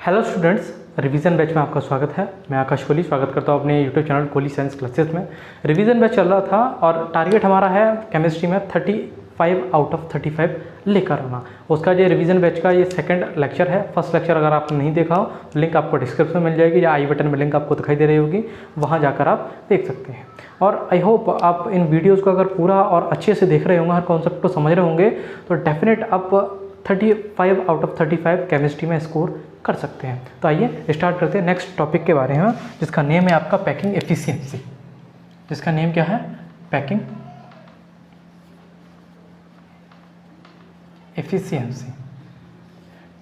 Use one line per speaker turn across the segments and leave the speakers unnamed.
Hello students, revision batch में आपका स्वागत है। मैं आकाश कोहली स्वागत करता हूँ अपने YouTube channel Kohli science classes में। रिवीजन बैच चल रहा था और टारगेट हमारा है केमिस्ट्री में 35 आउट ऑफ 35 लेकर आना। उसका जो रिवीजन बैच का ये सेकंड लेक्चर है। फर्स्ट लेक्चर अगर आपने नहीं देखा हो तो लिंक आपको डिस्क्रिप्शन में मिल जाएगी या आई बटन में लिंक आपको दिखाई दे रही होगी, वहाँ जाकर आप देख सकते हैं। और आई होप आप इन वीडियोज़ को अगर पूरा और अच्छे से देख रहे होंगे, हर कॉन्सेप्ट को समझ रहे होंगे, तो डेफिनेट आप 35 आउट ऑफ 35 केमिस्ट्री में स्कोर कर सकते हैं। तो आइए स्टार्ट करते हैं नेक्स्ट टॉपिक के बारे में, जिसका नेम है आपका पैकिंग एफिशिएंसी। जिसका नेम क्या है? Packing efficiency.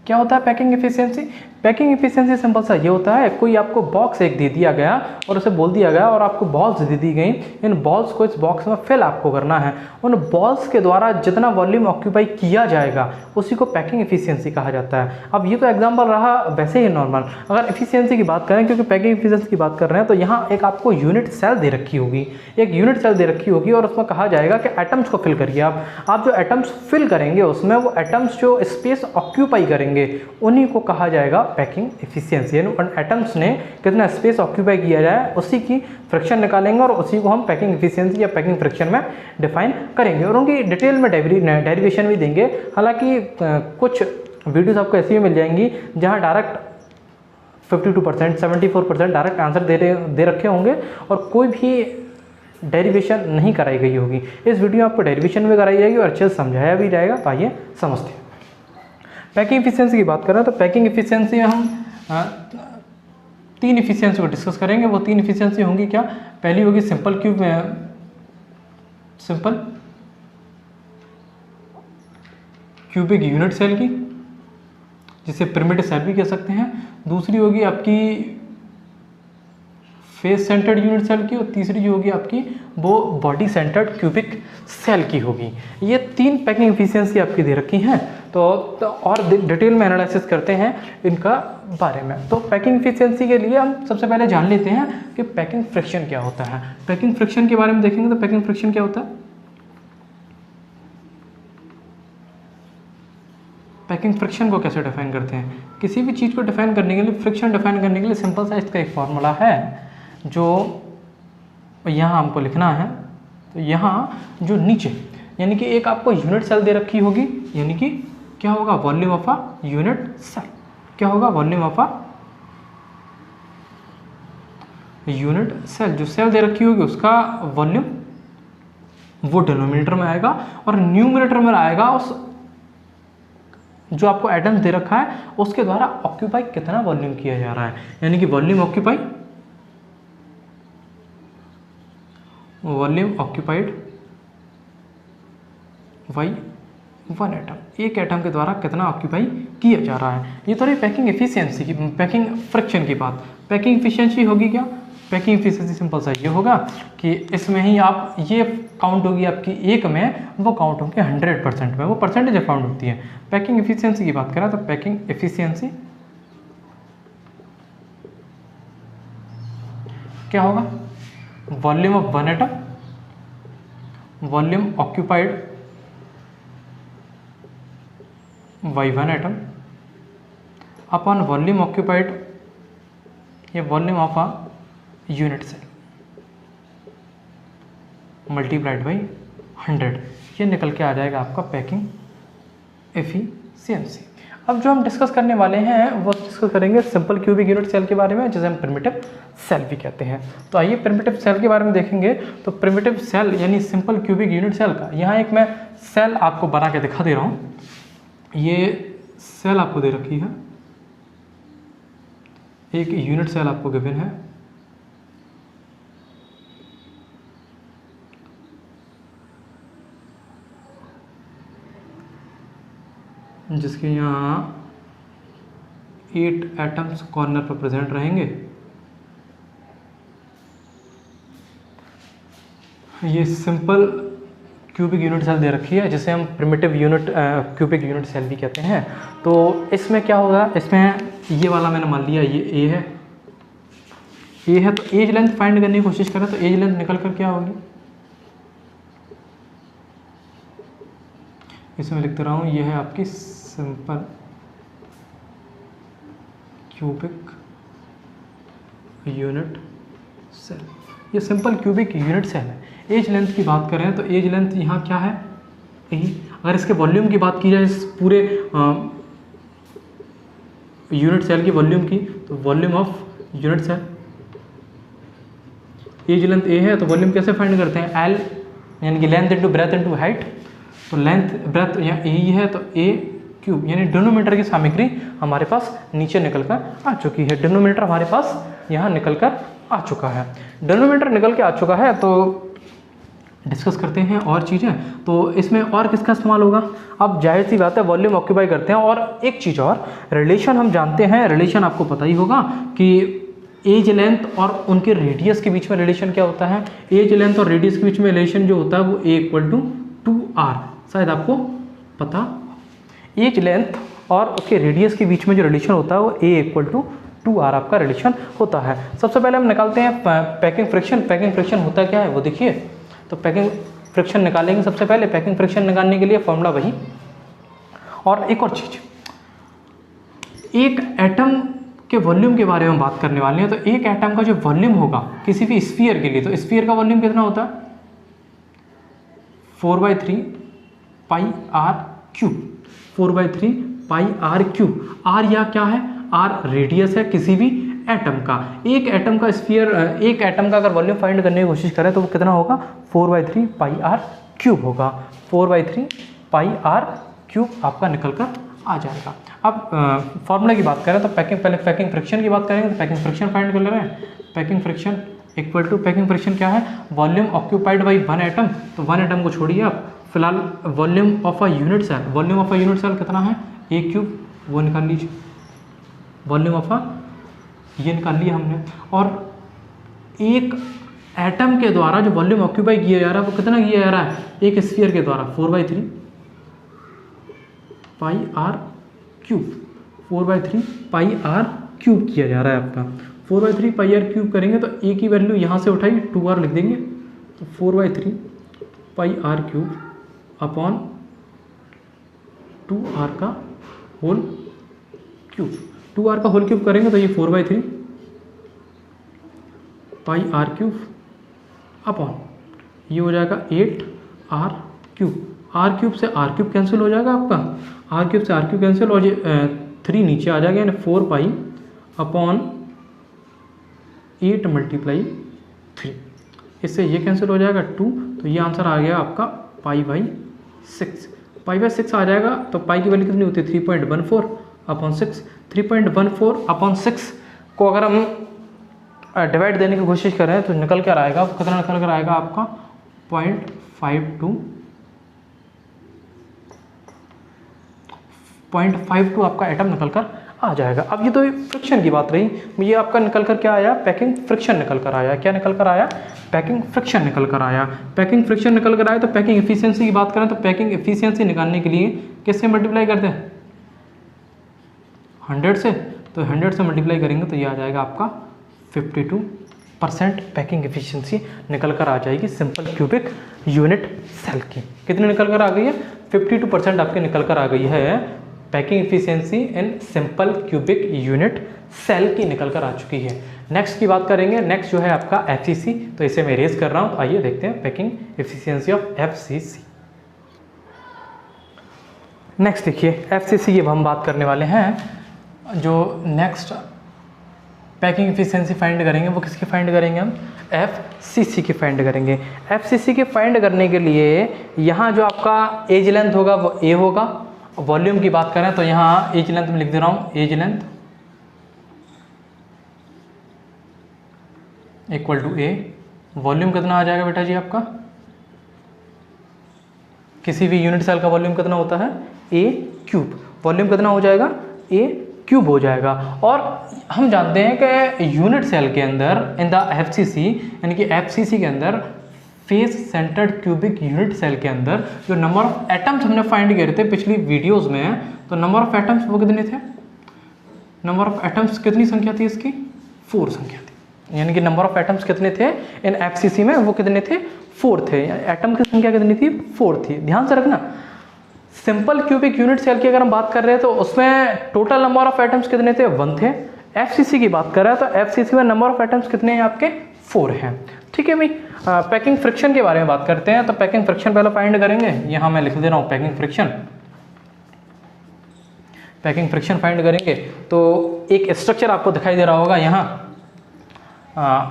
क्या होता है packing efficiency? Packing efficiency simple सा ये होता है, कोई आपको बॉक्स एक दे दिया गया और उसे बोल दिया गया और आपको बॉल्स दे दी गई। इन बॉल्स को इस बॉक्स में फिल आपको करना है। उन बॉल्स के द्वारा जितना वॉल्यूम ऑक्यूपाई किया जाएगा उसी को पैकिंग एफिशिएंसी कहा जाता है। अब ये तो एग्जांपल रहा वैसे ही नॉर्मल। अगर एफिशिएंसी की बात करें, क्योंकि पैकिंग एफिशिएंसी की बात कर रहे हैं, तो यहाँ एक आपको यूनिट सेल दे रखी होगी, एक यूनिट सेल दे रखी होगी और उसमें कहा जाएगा कि एटम्स को फिल करिए। आप जो एटम्स फिल करेंगे उसमें वो एटम्स जो स्पेस ऑक्यूपाई करेंगे उन्हीं को कहा जाएगा पैकिंग एफिशिएंसी। यानी उन एटम्स ने कितना स्पेस ऑक्यूपाई किया जाए उसी की फ्रैक्शन निकालेंगे और उसी को हम पैकिंग एफिशिएंसी या पैकिंग फ्रैक्शन में डिफाइन करेंगे और उनकी डिटेल में डेरिवेशन भी देंगे। हालांकि कुछ वीडियोस आपको ऐसी भी मिल जाएंगी जहां डायरेक्ट 52%, 74% डायरेक्ट आंसर दे रखे होंगे और कोई भी डेरिवेशन नहीं कराई गई होगी। इस वीडियो में आपको डेरिवेशन भी कराई जाएगी और अच्छे से समझाया भी जाएगा। तो आइए समझते हैं। पैकिंग एफिशिएंसी की बात करें तो पैकिंग एफिशिएंसी में हम 3 एफिशिएंसी को डिस्कस करेंगे। वो 3 एफिशिएंसी होंगी क्या? पहली होगी सिंपल क्यूबिक यूनिट सेल की, जिसे प्रिमिटिव सेल भी कह सकते हैं। दूसरी होगी आपकी फेस सेंटर्ड यूनिट सेल की और तीसरी जो होगी आपकी वो बॉडी सेंटर्ड क्यूबिक सेल की होगी। ये 3 पैकिंग एफिशिएंसी आपकी दे रखी हैं। तो और डिटेल में एनालिसिस करते हैं इनका बारे में। तो पैकिंग एफिशिएंसी के लिए हम सबसे पहले जान लेते हैं कि पैकिंग फ्रिक्शन क्या होता है। पैकिंग फ्रिक्शन के बारे में देखेंगे तो पैकिंग फ्रिक्शन क्या होता है? पैकिंग फ्रिक्शन को कैसे डिफाइन करते हैं? किसी भी चीज़ को डिफाइन करने के लिए, फ्रिक्शन डिफाइन करने के लिए सिंपल सा इसका एक फॉर्मूला है जो यहाँ हमको लिखना है। तो यहाँ जो नीचे यानी कि एक आपको यूनिट सेल दे रखी होगी, यानी कि क्या होगा? Volume of a unit cell. क्या होगा? Volume of a unit cell. जो सेल दे रखी होगी उसका वॉल्यूम वो डिनोमिनेटर में आएगा और न्यूमरेटर में आएगा उस जो आपको एटम्स दे रखा है उसके द्वारा ऑक्यूपाई कितना वॉल्यूम किया जा रहा है। यानी कि वॉल्यूम ऑक्यूपाइड बाई 1 एटम। एक एटम के द्वारा कितना ऑक्यूपाई किया जा रहा है। ये तो रही पैकिंग एफिशिएंसी की, पैकिंग फ्रिक्शन की बात। पैकिंग एफिशिएंसी होगी क्या? पैकिंग एफिशिएंसी सिंपल सा ये होगा कि इसमें ही आप ये काउंट होगी आपकी एक में, वो काउंट होगी 100% में, वो परसेंटेज काउंट होती है। पैकिंग एफिशिएंसी की बात करें तो पैकिंग एफिशिएंसी क्या होगा? Volume of 1 atom, volume occupied by 1 atom upon volume occupied या volume of a unit cell multiplied by 100। ये निकल के आ जाएगा आपका पैकिंग एफिशिएंसी। अब जो हम डिस्कस करने वाले हैं वो डिस्कस करेंगे सिंपल क्यूबिक यूनिट सेल के बारे में, जिसे हम प्रिमिटिव सेल भी कहते हैं। तो आइए प्रिमिटिव सेल के बारे में देखेंगे। तो प्रिमिटिव सेल यानी सिंपल क्यूबिक यूनिट सेल का यहाँ एक मैं सेल आपको बना के दिखा दे रहा हूँ। ये सेल आपको दे रखी है, एक यूनिट सेल आपको गिवन है। जिसके यहाँ 8 एटम्स कॉर्नर पर प्रेजेंट रहेंगे। ये सिंपल क्यूबिक यूनिट सेल दे रखी है, जिसे हम प्रिमिटिव क्यूबिक यूनिट सेल भी कहते हैं। तो इसमें क्या होगा? इसमें ये वाला मैंने मान लिया ये ए है, तो एज लेंथ फाइंड करने की कोशिश करें तो एज लेंथ निकल कर क्या होगी? इसमें लिख दे रहा हूँ, ये है आपकी सिंपल क्यूबिक यूनिट सेल, ये सिंपल क्यूबिक यूनिट सेल है। एज लेंथ की बात करें तो एज लेंथ यहाँ क्या है, यही। अगर इसके वॉल्यूम की बात की जाए इस पूरे यूनिट सेल की वॉल्यूम की, तो volume of unit cell, edge length a है तो वॉल्यूम कैसे फाइंड करते हैं, एल यानी कि length into breadth into height. तो लेंथ ब्रेथ यहाँ ए ही है तो ए क्यूब, यानी डिनोमीटर की सामग्री हमारे पास नीचे निकल कर आ चुकी है। डिनोमीटर हमारे पास यहाँ निकल कर आ चुका है। डिनोमीटर निकल के आ चुका है तो डिस्कस करते हैं और चीज़ें। तो इसमें और किसका इस्तेमाल होगा, अब जाहिर सी बात है वॉल्यूम ऑक्यूपाई करते हैं। और एक चीज़ और, रिलेशन हम जानते हैं, रिलेशन आपको पता ही होगा कि एज लेंथ और उनके रेडियस के बीच में रिलेशन क्या होता है। एज लेंथ और रेडियस के बीच में रिलेशन जो होता है वो ए इक्वल टू 2r, शायद आपको पता। एज लेंथ और उसके रेडियस के बीच में जो रिलेशन होता है वो ए इक्वल टू 2r आपका रिलेशन होता है। सबसे पहले हम निकालते हैं पैकिंग फ्रिक्शन। पैकिंग फ्रिक्शन होता क्या है वो देखिए। तो पैकिंग फ्रिक्शन निकालेंगे सबसे पहले। पैकिंग फ्रिक्शन निकालने के लिए फॉर्मूला वही। और एक और चीज़, एक एटम के वॉल्यूम के बारे में बात करने वाले हैं। तो एक एटम का जो वॉल्यूम होगा किसी भी स्फीयर के लिए, तो स्फीयर का वॉल्यूम कितना होता है 4/3 pi r cube. 4/3 pi r cube. R या क्या है, आर रेडियस है किसी भी एटम का। एक एटम का स्फीयर, एक एटम का अगर वॉल्यूम फाइंड करने की कोशिश करें तो वो कितना होगा 4/3 पाई आर क्यूब होगा। 4/3 पाई आर क्यूब आपका निकल कर आ जाएगा। अब फॉर्मूला की बात करें तो पहले पैकिंग फ्रिक्शन की बात करेंगे तो पैकिंग फ्रिक्शन फाइंड कर ले रहे हैं। Packing friction equal to, packing friction क्या है, volume occupied by one atom. तो वन एटम को छोड़िए आप, फिलहाल volume of a unit cell. Volume of a unit cell कितना है ए क्यूब, वो निकाल लीजिए। वॉल्यूम ऑफ अ, ये निकाल लिया हमने। और एक एटम के द्वारा जो वॉल्यूम ऑक्यूपाई किया जा रहा है वो कितना किया जा रहा है, एक स्फीयर के द्वारा 4/3 pi r cube. 4/3 pi r cube किया जा रहा है आपका। 4/3 पाई आर क्यूब करेंगे तो ए की वैल्यू यहाँ से उठाई 2r लिख देंगे। तो 4/3 pi r cube upon 2r का होल क्यूब। 2r का होल क्यूब करेंगे तो ये 4/3 पाई आर क्यूब अपॉन ये हो जाएगा 8r क्यूब। आर क्यूब से आर क्यूब कैंसिल हो जाएगा आपका, आर क्यूब से आर क्यूब कैंसिल और ये 3 नीचे आ जाएगा, यानी 4 पाई अपॉन 8 × 3। इससे ये कैंसिल हो जाएगा 2, तो ये आंसर आ गया आपका π/6। π/6 आ जाएगा। तो पाई की वैल्यू कितनी होती है 3.14 अपॉन 6। 3.14 अपॉन 6 को अगर हम डिवाइड देने की कोशिश करें तो निकल कर आएगा, कितना निकल कर आएगा आपका 0.52 आपका एटम निकल कर आ जाएगा। अब ये तो फ्रिक्शन की बात रही, ये आपका निकल कर क्या आया, पैकिंग फ्रिक्शन निकल कर आया। क्या निकल कर आया, पैकिंग फ्रिक्शन निकल कर आया। पैकिंग फ्रिक्शन निकल कर आया। तो पैकिंग एफिशिएंसी की बात करें तो पैकिंग एफिशिएंसी निकालने के लिए किससे मल्टीप्लाई करते हैं 100 से। तो 100 से मल्टीप्लाई करेंगे तो ये आ जाएगा आपका 52% पैकिंग एफिशिएंसी निकल कर आ जाएगी सिंपल क्यूबिक यूनिट सेल की। कितनी निकल कर आ गई है 52% आपके निकल कर आ गई है packing efficiency in simple cubic unit cell की निकल कर आ चुकी है। नेक्स्ट की बात करेंगे। नेक्स्ट जो है आपका एफसीसी। तो इसे मैं इरेज कर रहा हूँ। तो आइए देखते हैं packing efficiency of FCC. Next देखिए एफसीसी की हम बात करने वाले हैं। जो नेक्स्ट पैकिंग एफिशिएंसी फाइंड करेंगे वो किसकी फाइंड करेंगे हम, एफसीसी की फाइंड करेंगे। एफसीसी की फाइंड करने के लिए यहाँ जो आपका एज लेंथ होगा वो ए होगा। वॉल्यूम की बात करें तो यहाँ एज लेंथ में लिख दे रहा हूँ, edge length equal to a. Volume कितना आ जाएगा बेटा जी आपका, किसी भी यूनिट सेल का वॉल्यूम कितना होता है ए क्यूब। वॉल्यूम कितना हो जाएगा ए क्यूब हो जाएगा। और हम जानते हैं कि यूनिट सेल के अंदर इन द एफसीसी, यानी कि एफसीसी के अंदर face centred cubic unit cell के अंदर जो नंबर ऑफ एटम्स हमने फाइंड किए थे पिछली वीडियोस में, तो नंबर ऑफ एटम्स वो कितने थे, नंबर ऑफ एटम्स कितनी संख्या थी इसकी 4 संख्या थी। यानी कि नंबर ऑफ एटम्स कितने थे इन एफसीसी में, वो कितने थे 4 थे। एटम की संख्या कितनी थी 4 थी। ध्यान से रखना सिंपल क्यूबिक यूनिट सेल की अगर हम बात कर रहे हैं तो उसमें टोटल नंबर ऑफ एटम्स कितने थे 1 थे। एफसीसी की बात कर रहा है तो एफसीसी में नंबर ऑफ एटम्स कितने हैं आपके 4 हैं। ठीक है भाई। पैकिंग फ्रिक्शन के बारे में बात करते हैं तो पैकिंग फ्रिक्शन पहले फाइंड करेंगे, यहाँ मैं लिख दे रहा हूँ पैकिंग फ्रिक्शन फाइंड करेंगे तो एक स्ट्रक्चर आपको दिखाई दे रहा होगा यहाँ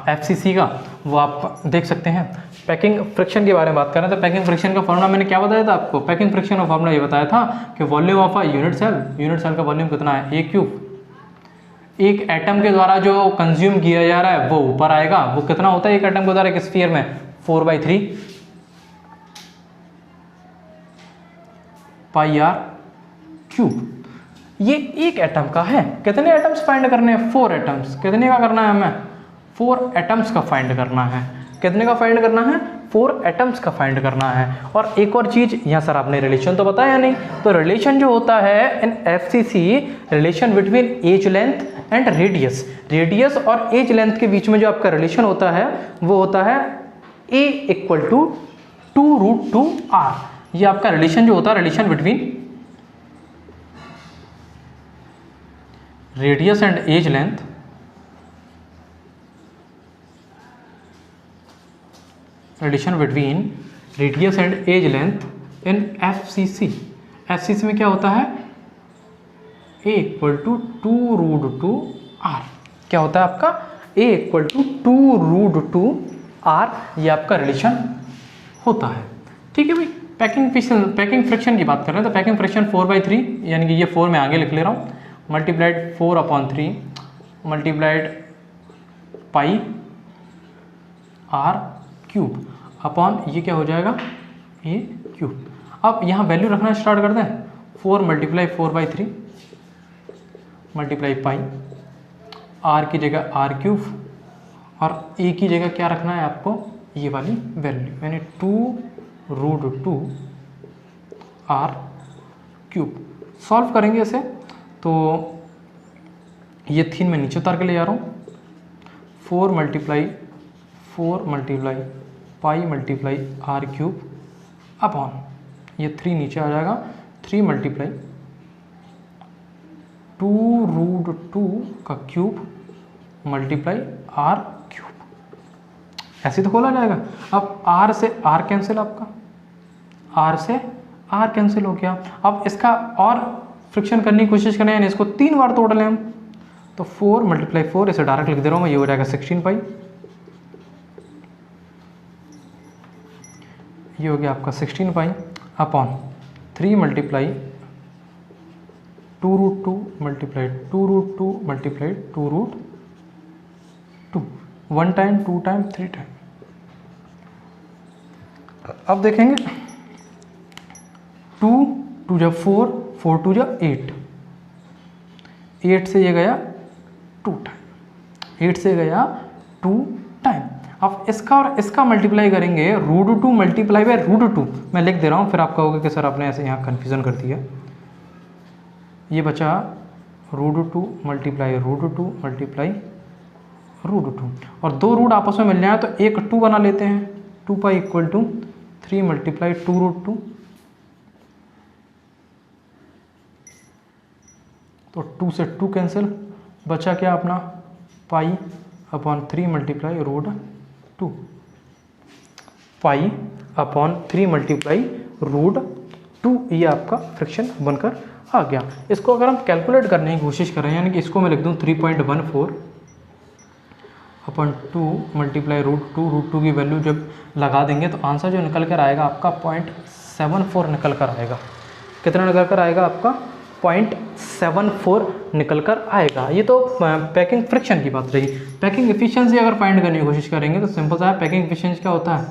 एफसीसी का, वो आप देख सकते हैं। पैकिंग फ्रिक्शन के बारे में बात करें तो पैकिंग फ्रिक्शन का फॉर्मूला मैंने क्या बताया था आपको, पैकिंग फ्रिक्शन का फॉर्मूला ये बताया था कि volume of a unit cell का वॉल्यूम कितना है ए क्यूब। एक एटम के द्वारा जो कंज्यूम किया जा रहा है वो ऊपर आएगा, वो कितना होता है एक एटम के द्वारा एक स्फीयर में 4/3 पाई आर क्यूब। ये एक एटम का है। कितने एटम्स फाइंड करने हैं, 4 एटम्स। कितने का करना है हमें, 4 एटम्स का फाइंड करना है। कितने का फाइंड करना है, 4 एटम्स का फाइंड करना है। और एक और चीज यहाँ सर आपने रिलेशन तो बताया नहीं, तो रिलेशन जो होता है in FCC, relation between edge length and radius. Radius और एज लेंथ के बीच में जो आपका रिलेशन होता है वो होता है A = 2√2r। ये आपका रिलेशन जो होता है, relation between radius and edge length in FCC. FCC में क्या होता है, A = 2√2r। क्या होता है आपका, A = 2√2r। ये आपका रिलेशन होता है। ठीक है भाई। पैकिंग फ्रिक्शन की बात कर रहे हैं तो पैकिंग फ्रिक्शन 4/3, यानी कि ये 4 में आगे लिख ले रहा हूँ, multiplied 4/3 multiplied pi r cube upon ये क्या हो जाएगा ए क्यूब। अब यहाँ वैल्यू रखना स्टार्ट कर दें, 4 × 4/3 मल्टीप्लाई पाई आर की जगह आर क्यूब और ए की जगह क्या रखना है आपको, ये वाली वैल्यू, यानी 2√2r क्यूब। सॉल्व करेंगे इसे तो ये 3 में नीचे उतार के ले जा रहा हूँ, 4 multiply pi multiply r cube upon ये 3 नीचे आ जाएगा, 3 मल्टीप्लाई 2√2 का क्यूब मल्टीप्लाई आर क्यूब। ऐसे तो खोला जाएगा। अब आर से आर कैंसिल, आपका आर से आर कैंसिल हो गया। अब इसका और फ्रिक्शन करने की कोशिश करें, यानी इसको 3 बार तोड़ लें हम, तो 4 × 4, इसे डायरेक्ट लिख दे रहा हूँ, ये हो जाएगा 16 पाई। ये हो गया आपका 16 pi upon 3 multiply 2√2 multiply 2√2 multiply 2√2, 1 time 2 time 3 time. अब देखेंगे 2 2 जा 4, 4 2 जा 8, 8 से ये गया 2 टाइम, 8 से गया 2 टाइम। अब इसका और इसका मल्टीप्लाई करेंगे, √2 मल्टीप्लाई बाय √2, मैं लिख दे रहा हूँ, फिर आप कहोगे कि सर आपने ऐसे यहाँ कन्फ्यूज़न कर दिया। ये बचा √2 मल्टीप्लाई √2 मल्टीप्लाई √2, और 2 रूट आपस में मिल जाए तो एक 2 बना लेते हैं, 2 पाई = 3 मल्टीप्लाई 2√2, तो 2 से 2 कैंसिल, बचा क्या अपना pi upon 3 multiply √2, pi upon 3 multiply √2। ये आपका फ्रिक्शन बनकर आ गया। इसको अगर हम कैलकुलेट करने की कोशिश करें, यानी कि इसको मैं लिख दूँ 3.14 अपॉन 2 मल्टीप्लाई √2 की वैल्यू जब लगा देंगे तो आंसर जो निकल कर आएगा आपका 0.74 निकल कर आएगा। कितना निकल कर आएगा आपका, 0.74 निकल कर आएगा। ये तो पैकिंग फ्रिक्शन की बात रही। पैकिंग एफिशिएंसी अगर फाइंड करने की कोशिश करेंगे तो सिंपल सा है, पैकिंग एफिशिएंसी क्या होता है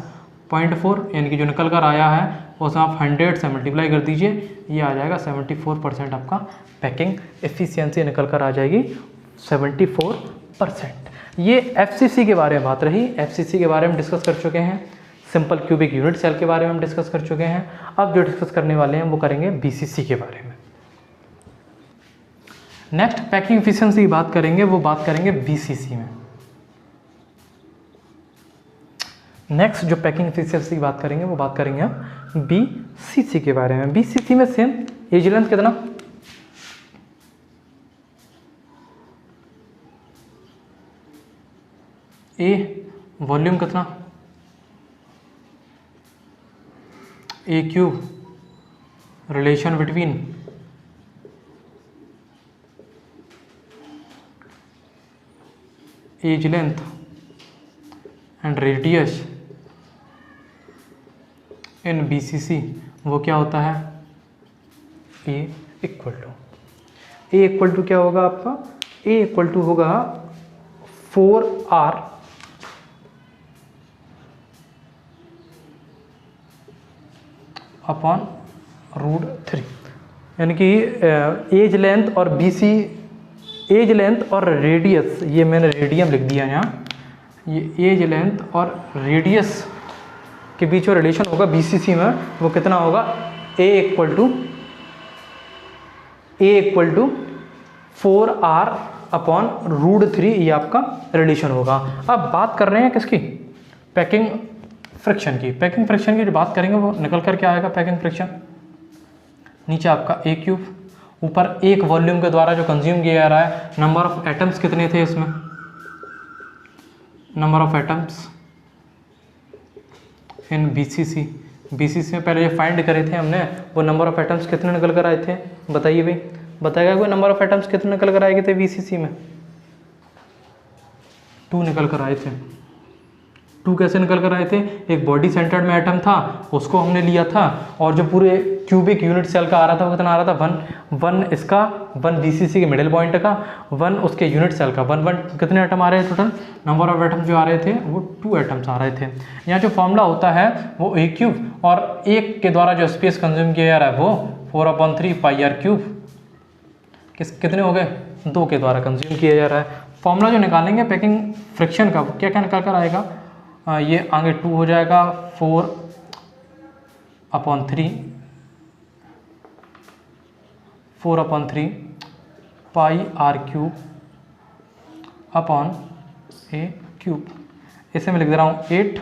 0.4, यानी कि जो निकल कर आया है उसे आप 100 से मल्टीप्लाई कर दीजिए, ये आ जाएगा 74% आपका पैकिंग एफिशिएंसी निकल कर आ जाएगी 74%। ये एफसीसी के बारे में बात रही। एफसीसी के बारे में डिस्कस कर चुके हैं, सिंपल क्यूबिक यूनिट सेल के बारे में हम डिस्कस कर चुके हैं। अब जो डिस्कस करने वाले हैं वो करेंगे बीसीसी के बारे में। नेक्स्ट पैकिंग एफिशिएंसी की बात करेंगे, वो बात करेंगे बीसीसी में। नेक्स्ट जो पैकिंग एफिशिएंसी की बात करेंगे वो बात करेंगे हम बीसीसी के बारे में। बीसीसी में सेम एज लेंथ कितना, ए वॉल्यूम कितना, a cube, relation between edge length and radius in BCC, वो क्या होता है, ए इक्वल टू क्या होगा आपका, ए इक्वल टू होगा 4R अपॉन √3, यानी कि एज लेंथ और BC, एज लेंथ और रेडियस, ये मैंने रेडियम लिख दिया यहाँ, ये एज लेंथ और रेडियस के बीच में रिलेशन होगा BCC में, वो कितना होगा, ए इक्वल टू 4R अपॉन √3, ये आपका रिलेशन होगा। अब बात कर रहे हैं किसकी, पैकिंग फ्रिक्शन की। पैकिंग फ्रिक्शन की जो बात करेंगे वो निकल कर क्या आएगा, पैकिंग फ्रिक्शन, नीचे आपका ए क्यूब, ऊपर एक वॉल्यूम के द्वारा जो कंज्यूम किया जा रहा है, नंबर ऑफ एटम्स कितने थे इसमें, number of atoms in BCC में पहले जो फाइंड करे थे हमने, वो नंबर ऑफ एटम्स कितने निकल कर आए थे, बताइए भाई, बताएगा कोई नंबर ऑफ एटम्स कितने निकल कर आए थे BCC में, 2 निकल कर आए थे। 2 कैसे निकल कर आए थे, एक बॉडी सेंटर्ड में एटम था, उसको हमने लिया था, और जो पूरे क्यूबिक यूनिट सेल का आ रहा था वो कितना आ रहा था, 1 इसका, 1 BCC के मिडिल पॉइंट का, 1 उसके यूनिट सेल का, 1 कितने एटम आ रहे हैं टोटल, नंबर ऑफ एटम जो आ रहे थे वो 2 एटम्स आ रहे थे। यहाँ जो फॉर्मूला होता है वो ए क्यूब, और एक के द्वारा जो स्पेस कंज्यूम किया जा रहा है वो 4/3 πr क्यूब, कितने हो गए, 2 के द्वारा कंज्यूम किया जा रहा है। फॉर्मूला जो निकालेंगे पैकिंग फ्रिक्शन का, क्या क्या निकल कर आएगा, ये आगे 2 हो जाएगा, 4/3 πr क्यूब अपॉन ए क्यूब, इसे मैं लिख दे रहा हूँ 8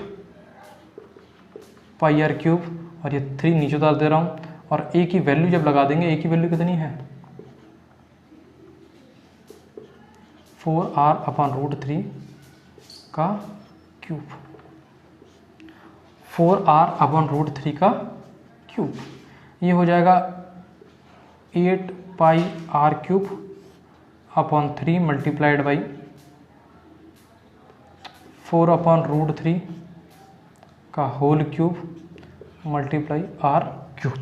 πr क्यूब, और ये 3 नीचे उतार दे रहा हूँ, और ए की वैल्यू जब लगा देंगे, ए की वैल्यू कितनी है, 4R/√3 का क्यूब, 4R/√3 का क्यूब, ये हो जाएगा 8 πr cube upon 3 multiplied by 4/√3 का whole cube multiply R cube.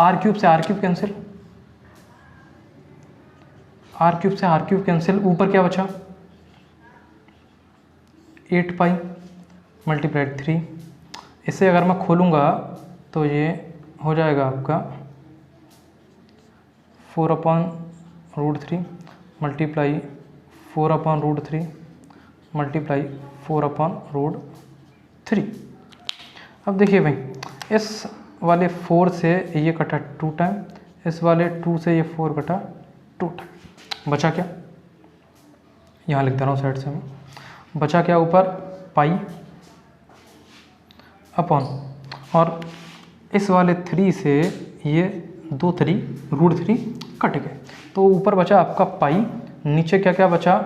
R cube से R cube cancel, R cube से R क्यूब कैंसिल, ऊपर क्या बचा, 8 पाई मल्टीप्लाइड 3, इसे अगर मैं खोलूँगा तो ये हो जाएगा आपका 4/√3 मल्टीप्लाई 4/√3 मल्टीप्लाई 4/√3। अब देखिए भाई, इस वाले 4 से ये कटा 2 टाइम, इस वाले 2 से ये 4 कटा 2 टाइम, बचा क्या, यहाँ लिख दे रहा हूँ साइड से मैं, बचा क्या ऊपर, पाई अपॉन, और इस वाले 3 से ये 2 3 √3 कट गए, तो ऊपर बचा आपका पाई, नीचे क्या क्या बचा,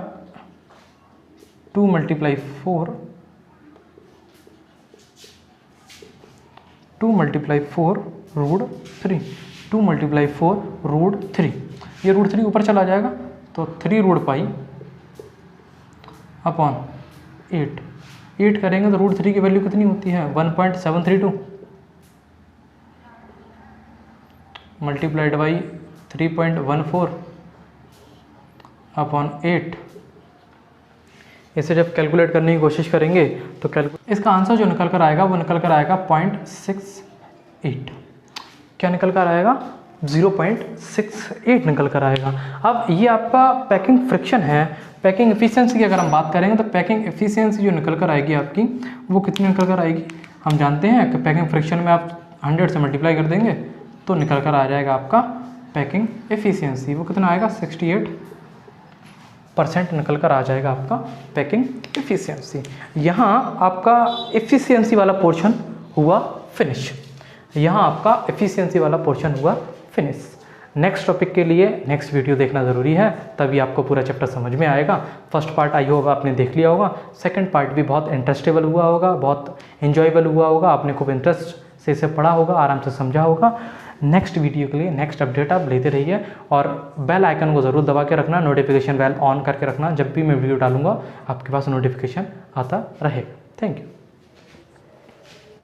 2 मल्टीप्लाई 4 √3, 2 मल्टीप्लाई 4 √3, ये √3 ऊपर चला जाएगा, तो 3 रूट पाई अपॉन 8 करेंगे तो √3 की वैल्यू कितनी होती है, 1.732 मल्टीप्लाइड बाई 3.14 अपॉन 8। इसे जब कैलकुलेट करने की कोशिश करेंगे तो इसका आंसर जो निकल कर आएगा वो निकल कर आएगा 0.68। क्या निकल कर आएगा, 0.68 निकल कर आएगा। अब ये आपका पैकिंग फ्रिक्शन है। पैकिंग एफिशिएंसी की अगर हम बात करेंगे तो पैकिंग एफिशिएंसी जो निकल कर आएगी आपकी वो कितनी निकल कर आएगी, हम जानते हैं कि पैकिंग फ्रिक्शन में आप 100 से मल्टीप्लाई कर देंगे तो निकल कर आ जाएगा आपका पैकिंग एफिशिएंसी, वो कितना आएगा 68% निकल कर आ जाएगा आपका पैकिंग एफिशिएंसी। यहाँ आपका एफिशिएंसी वाला पोर्शन हुआ फिनिश, यहाँ आपका एफिशिएंसी वाला पोर्शन हुआ फिनिश। नेक्स्ट टॉपिक के लिए नेक्स्ट वीडियो देखना ज़रूरी है, तभी आपको पूरा चैप्टर समझ में आएगा। फर्स्ट पार्ट आई होप आपने देख लिया होगा, सेकंड पार्ट भी बहुत इंटरेस्टेबल हुआ होगा, बहुत एंजॉयबल हुआ होगा, आपने खूब इंटरेस्ट से इसे पढ़ा होगा, आराम से समझा होगा। नेक्स्ट वीडियो के लिए नेक्स्ट अपडेट आप लेते रहिए और बेल आइकन को ज़रूर दबा के रखना, नोटिफिकेशन बेल ऑन करके रखना, जब भी मैं वीडियो डालूंगा आपके पास नोटिफिकेशन आता रहेगा। Thank you.